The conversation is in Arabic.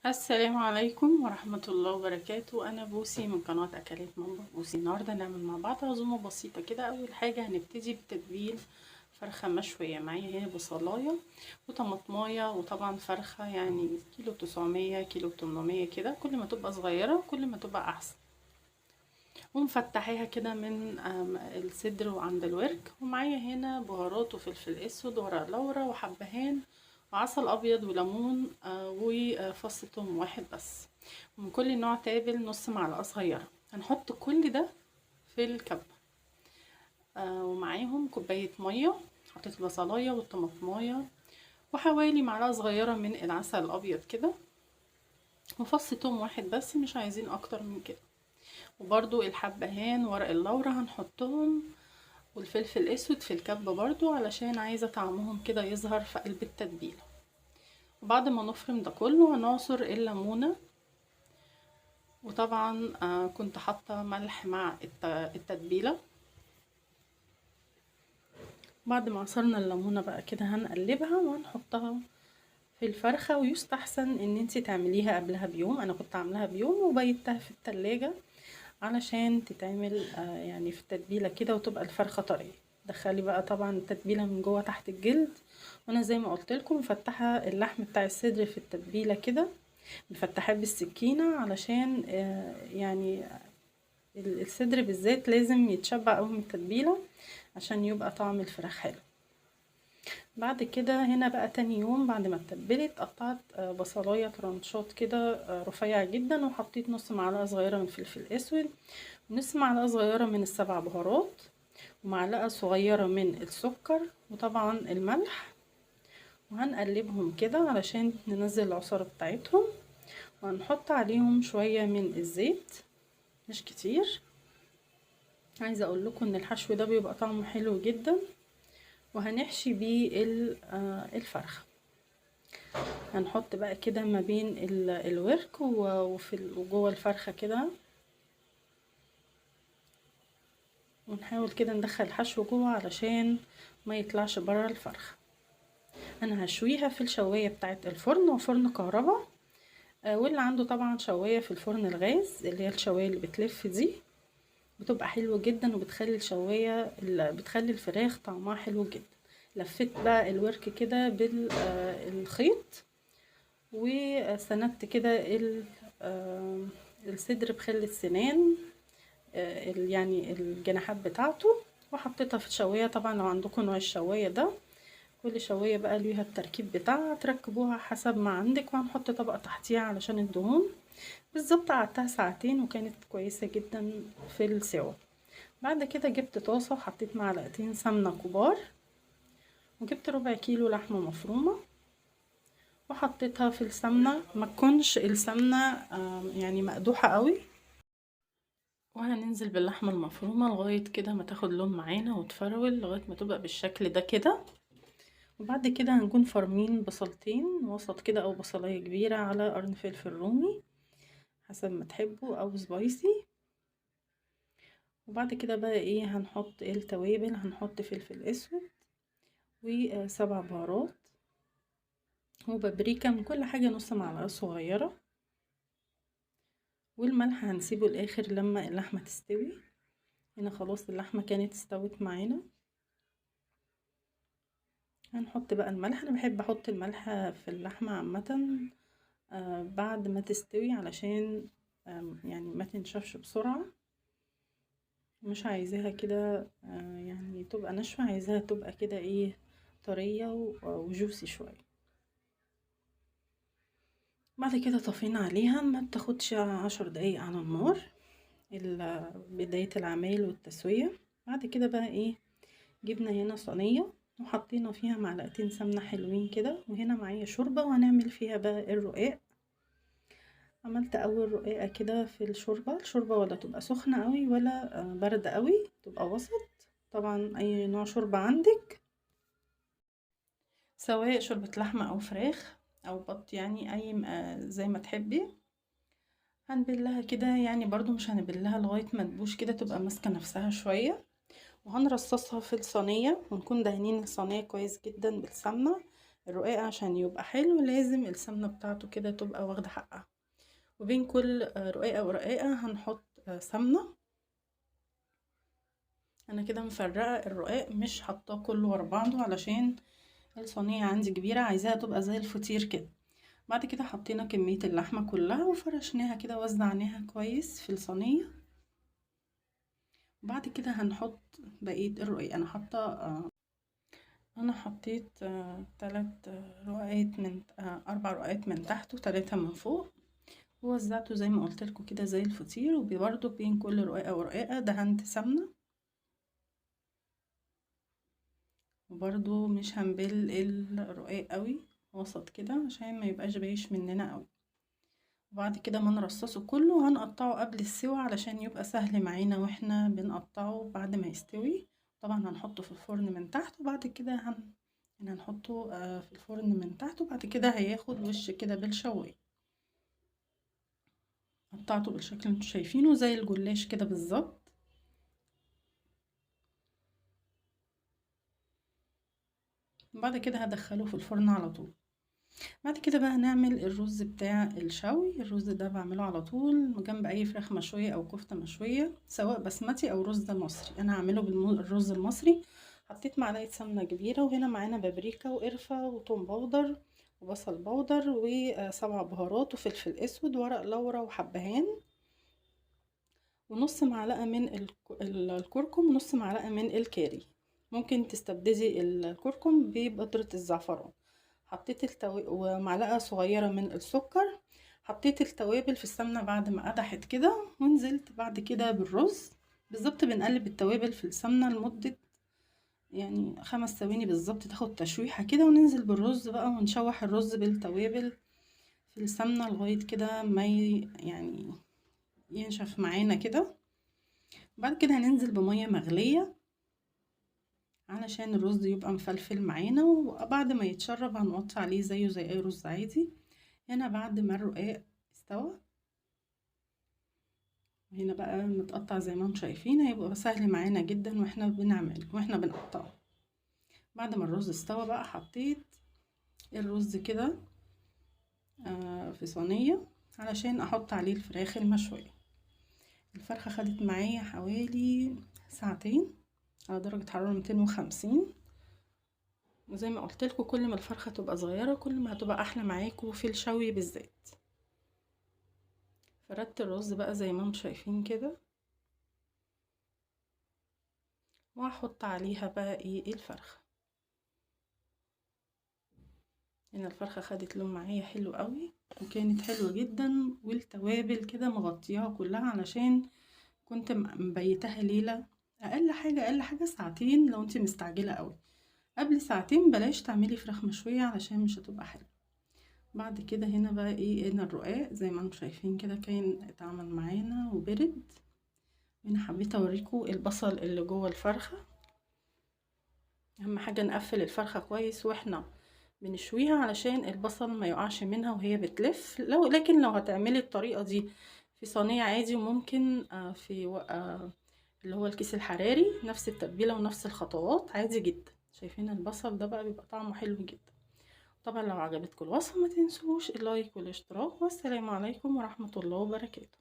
السلام عليكم ورحمة الله وبركاته. أنا بوسي من قناة أكلات ماما بوسي. النهاردة نعمل مع بعض عزومة بسيطة كده. أول حاجة هنبتدي بتتبيل فرخة مشوية. معايا هنا بصلاية وطماطماية، وطبعا فرخة يعني كيلو 900 كيلو 800 كده. كل ما تبقى صغيرة كل ما تبقى أحسن. ومفتحيها كده من الصدر وعند الورك. ومعايا هنا بهارات وفلفل اسود ورق لورا وحبهان وعسل ابيض وليمون وفص ثوم واحد بس. ومن كل نوع تابل نص معلقه صغيره. هنحط كل ده في الكبه. ومعاهم كوبايه ميه. حطيت البصلايه والطماطمايه وحوالي معلقه صغيره من العسل الابيض كده، وفص ثوم واحد بس، مش عايزين اكتر من كده. وبرضو الحبهان ورق اللورا هنحطهم، والفلفل الاسود في الكبة برضو علشان عايزة طعمهم كده يظهر في قلب التتبيلة. وبعد ما نفرم ده كله هنعصر الليمونة. وطبعا كنت حاطة ملح مع التتبيلة. بعد ما عصرنا الليمونة بقى كده هنقلبها وهنحطها في الفرخة. ويستحسن ان انتي تعمليها قبلها بيوم. انا كنت عاملاها بيوم وبيتها في التلاجة علشان تتعمل يعني في التتبيله كده وتبقى الفرخه طريه. دخلي بقى طبعا التتبيله من جوه تحت الجلد. وانا زي ما قلت لكم مفتحه اللحم بتاع الصدر في التتبيله كده، مفتحاه بالسكينه علشان يعني الصدر بالذات لازم يتشبع قوي من التتبيله عشان يبقى طعم الفراخ حلو. بعد كده هنا بقى تاني يوم بعد ما اتبلت قطعت بصلايه ترانشات كده رفيع جدا، وحطيت نص معلقه صغيره من فلفل اسود، ونص معلقه صغيره من السبع بهارات، ومعلقه صغيره من السكر، وطبعا الملح. وهنقلبهم كده علشان ننزل العصارة بتاعتهم. وهنحط عليهم شويه من الزيت، مش كتير. عايزه اقول لكم ان الحشو ده بيبقى طعمه حلو جدا. وهنحشي بيه الفرخه. هنحط بقى كده ما بين الورك وجوه الفرخة كده، ونحاول كده ندخل الحشو جوه علشان ما يطلعش بره الفرخة. انا هشويها في الشواية بتاعت الفرن، وفرن كهرباء. واللي عنده طبعا شواية في الفرن الغاز اللي هي الشواية اللي بتلف دي بتبقى حلوة جدا، وبتخلي الشواية بتخلي الفراخ طعمها حلو جدا. لفيت بقى الورك كده بالخيط، وسندت كده الصدر بخل السنان، يعني الجناحات بتاعته، وحطيتها في الشوايه. طبعا لو عندكم نوع الشوايه ده، كل شوايه بقى ليها التركيب بتاعها، تركبوها حسب ما عندك. وهنحط طبقه تحتيها علشان الدهون. بالظبط قعدتها ساعتين وكانت كويسه جدا في السوا. بعد كده جبت طاسه وحطيت معلقتين سمنه كبار، وجبت ربع كيلو لحمه مفرومه وحطيتها في السمنة. ما تكونش السمنة يعني مقدوحة قوي. وهننزل باللحمة المفرومة لغاية كده ما تاخد لون معانا وتفرول لغاية ما تبقى بالشكل ده كده. وبعد كده هنكون فرمين بصلتين وسط كده او بصلاية كبيرة على قرن فلفل رومي حسب ما تحبوا او سبايسي. وبعد كده بقى ايه هنحط التوابل. هنحط فلفل اسود وسبع بهارات وبابريكا، من كل حاجة نص معلقة صغيرة. والملح هنسيبه الاخر لما اللحمة تستوي. هنا خلاص اللحمة كانت استوت معانا. هنحط بقى الملح. انا بحب احط الملح في اللحمة عامة بعد ما تستوي علشان يعني ما تنشفش بسرعة. مش عايزاها كده يعني تبقى ناشفة، عايزاها تبقى كده ايه طرية وجوسي شوية. بعد كده طفينا عليها، ما بتاخدش 10 دقايق على النار بداية العمايل والتسوية. بعد كده بقى ايه جبنا هنا صينية وحطينا فيها معلقتين سمنة حلوين كده، وهنا معايا شوربة وهنعمل فيها بقى الرقاق. عملت اول رقاقة كده في الشوربة ولا تبقى سخنة قوي ولا باردة قوي، تبقى وسط. طبعا اي نوع شوربة عندك، سواء شوربة لحمة او فراخ او بط، يعني اي زي ما تحبي. هنبلها كده يعني برضو مش هنبلها لغاية ما تبوش كده، تبقى ماسكة نفسها شوية. وهنرصصها في الصينية ونكون دهنين الصينية كويس جدا بالسمنة الرقاق عشان يبقى حلو لازم السمنة بتاعته كده تبقى واخدة حقها. وبين كل رقاقة ورقاقة هنحط سمنة. انا كده مفرقة الرقاق، مش حاطاه كله ورا بعضه علشان الصينية عندي كبيرة، عايزاها تبقى زي الفطير كده. بعد كده حطينا كمية اللحمة كلها وفرشناها كده، وزعناها كويس في الصينية. وبعد كده هنحط بقية الرقاق. انا حطيت 4 رقاقات من تحت و3 من فوق، ووزعته زي ما قلت لكم كده زي الفطير. وبرده بين كل رقاقة ورقاقة دهنت سمنة، وبرده مش هنبل الرقاق قوي، وسط كده عشان ما يبقاش بايش مننا قوي. وبعد كده ما نرصصه كله هنقطعه قبل السوا علشان يبقى سهل معانا واحنا بنقطعه بعد ما يستوي. طبعا هنحطه في الفرن من تحت، وبعد كده هنحطه في الفرن من تحت، وبعد كده هياخد وش كده بالشوايه. قطعته بالشكل اللي انتوا شايفينه زي الجلاش كده بالظبط. بعد كده هدخله في الفرن على طول. بعد كده بقى هنعمل الرز بتاع الشوي. الرز ده بعمله على طول جنب اي فراخ مشوية او كفتة مشوية، سواء بسمتي او رز مصري. انا هعمله بالرز المصري. حطيت معلقة سمنة كبيرة، وهنا معانا بابريكا وقرفة وتوم بودر وبصل بودر و7 بهارات وفلفل اسود ورق لورا وحبهان، ونص معلقة من الكركم، ونص معلقة من الكاري. ممكن تستبدلي الكركم ببودرة الزعفران. حطيت ومعلقة صغيرة من السكر. حطيت التوابل في السمنة بعد ما قدحت كده، ونزلت بعد كده بالرز. بالظبط بنقلب التوابل في السمنة لمدة يعني 5 ثواني بالظبط، تاخد تشويحة كده، وننزل بالرز بقى ونشوح الرز بالتوابل في السمنة لغاية كده ما يعني ينشف معانا كده. بعد كده هننزل بمية مغلية علشان الرز يبقى مفلفل معانا، وبعد ما يتشرب هنوطي عليه زيه زي اي رز عادي. هنا بعد ما الرقاق استوى، هنا بقى متقطع زي ما انتم شايفين، هيبقى سهل معانا جدا واحنا بنقطعه. بعد ما الرز استوى بقى حطيت الرز كده في صينية علشان احط عليه الفراخ المشوية. الفرخة خدت معايا حوالي ساعتين على درجة حرارة 250. وزي ما قلت لكم كل ما الفرخة تبقى صغيرة كل ما هتبقى احلى معاكم في الشوي بالذات. فردت الرز بقى زي ما انتم شايفين كده، وهحط عليها بقى ايه الفرخة. هنا الفرخة خدت لون معايا حلو قوي وكانت حلوة جدا، والتوابل كده مغطياها كلها علشان كنت مبيتها ليلة. اقل حاجة ساعتين لو انت مستعجلة قوي. قبل ساعتين بلاش تعملي فراخ مشوية علشان مش هتبقى حلوة. بعد كده هنا بقى ايه، هنا الرقاق زي ما انتم شايفين كده كان اتعمل معانا وبرد. هنا حبيت اوريكم البصل اللي جوه الفرخة. اهم حاجة نقفل الفرخة كويس واحنا بنشويها علشان البصل ما يقعش منها وهي بتلف. لكن لو هتعملي الطريقة دي في صينية عادي، وممكن في اللي هو الكيس الحراري، نفس التتبيلة ونفس الخطوات عادي جدا. شايفين البصل ده بقى بيبقى طعمه حلو جدا. طبعا لو عجبتكم الوصفة ما تنسوش اللايك والاشتراك، والسلام عليكم ورحمة الله وبركاته.